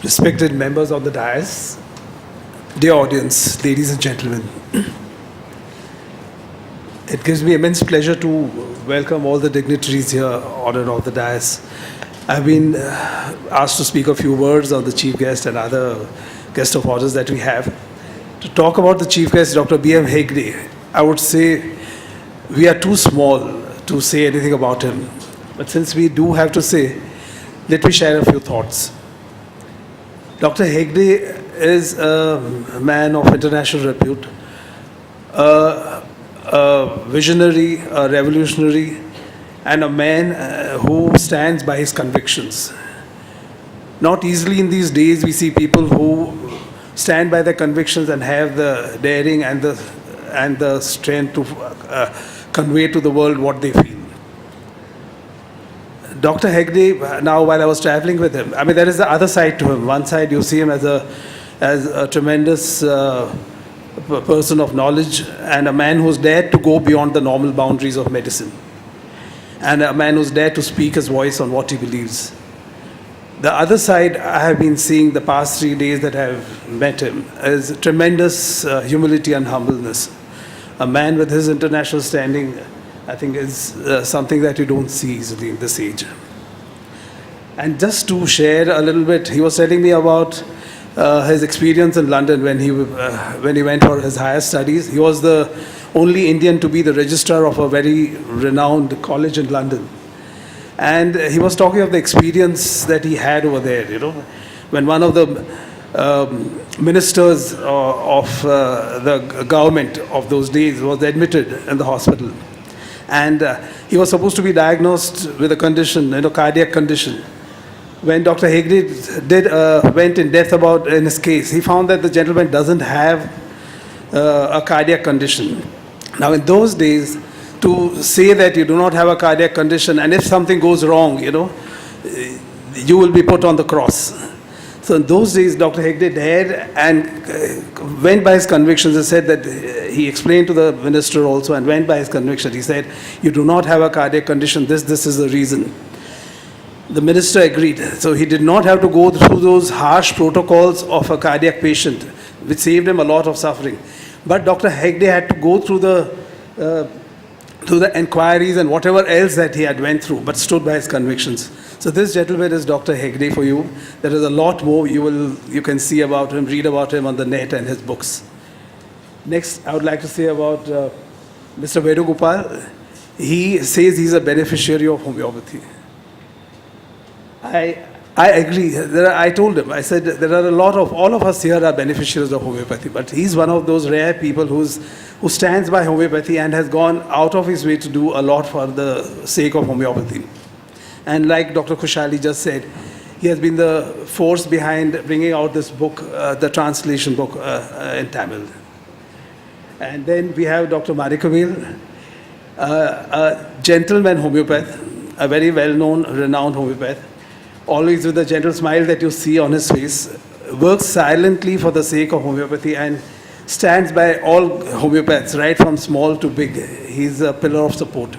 Respected members of the dais, dear audience, ladies and gentlemen, it gives me immense pleasure to welcome all the dignitaries here honored of the dais. I've been asked to speak a few words on the chief guest and other guest of honors that we have. To talk about the chief guest, Dr. B.M. Hegde, I would say we are too small to say anything about him. But since we do have to say, let me share a few thoughts. Dr. Hegde is a man of international repute, a visionary, a revolutionary, and a man who stands by his convictions. Not easily in these days we see people who stand by their convictions and have the daring and the strength to convey to the world what they feel. Dr. Hegde, now while I was traveling with him, I mean, there is the other side to him. One side you see him as a tremendous person of knowledge and a man who's dared to go beyond the normal boundaries of medicine. And a man who's dared to speak his voice on what he believes. The other side I have been seeing the past 3 days that I have met him is tremendous humility and humbleness. A man with his international standing, I think, is something that you don't see easily in this age. And just to share a little bit, he was telling me about his experience in London when he went for his higher studies. He was the only Indian to be the registrar of a very renowned college in London. And he was talking of the experience that he had over there, you know, when one of the ministers of the government of those days was admitted in the hospital. And he was supposed to be diagnosed with a condition, you know, cardiac condition. When Dr. Hegde went in depth about in his case, he found that the gentleman doesn't have a cardiac condition. Now, in those days, to say that you do not have a cardiac condition, and if something goes wrong, you know, you will be put on the cross. So in those days, Dr. Hegde dared and went by his convictions. He said that he explained to the minister also and went by his conviction. He said, you do not have a cardiac condition, this is the reason. The minister agreed. So he did not have to go through those harsh protocols of a cardiac patient, which saved him a lot of suffering. But Dr. Hegde had to go through the inquiries and whatever else that he had went through, but stood by his convictions. So this gentleman is Dr. Hegde for you. There is a lot more you can see about him, read about him on the net and his books. Next, I would like to say about Mr. Vedagopal. He says he's a beneficiary of homeopathy. I agree. I told him, I said, there are all of us here are beneficiaries of homeopathy, but he's one of those rare people who stands by homeopathy and has gone out of his way to do a lot for the sake of homeopathy. And like Dr. Kushali just said, he has been the force behind bringing out this book, the translation book in Tamil. And then we have Dr. Marikavil, a gentleman homeopath, a very well-known, renowned homeopath, always with a gentle smile that you see on his face, works silently for the sake of homeopathy and stands by all homeopaths, right from small to big. He's a pillar of support.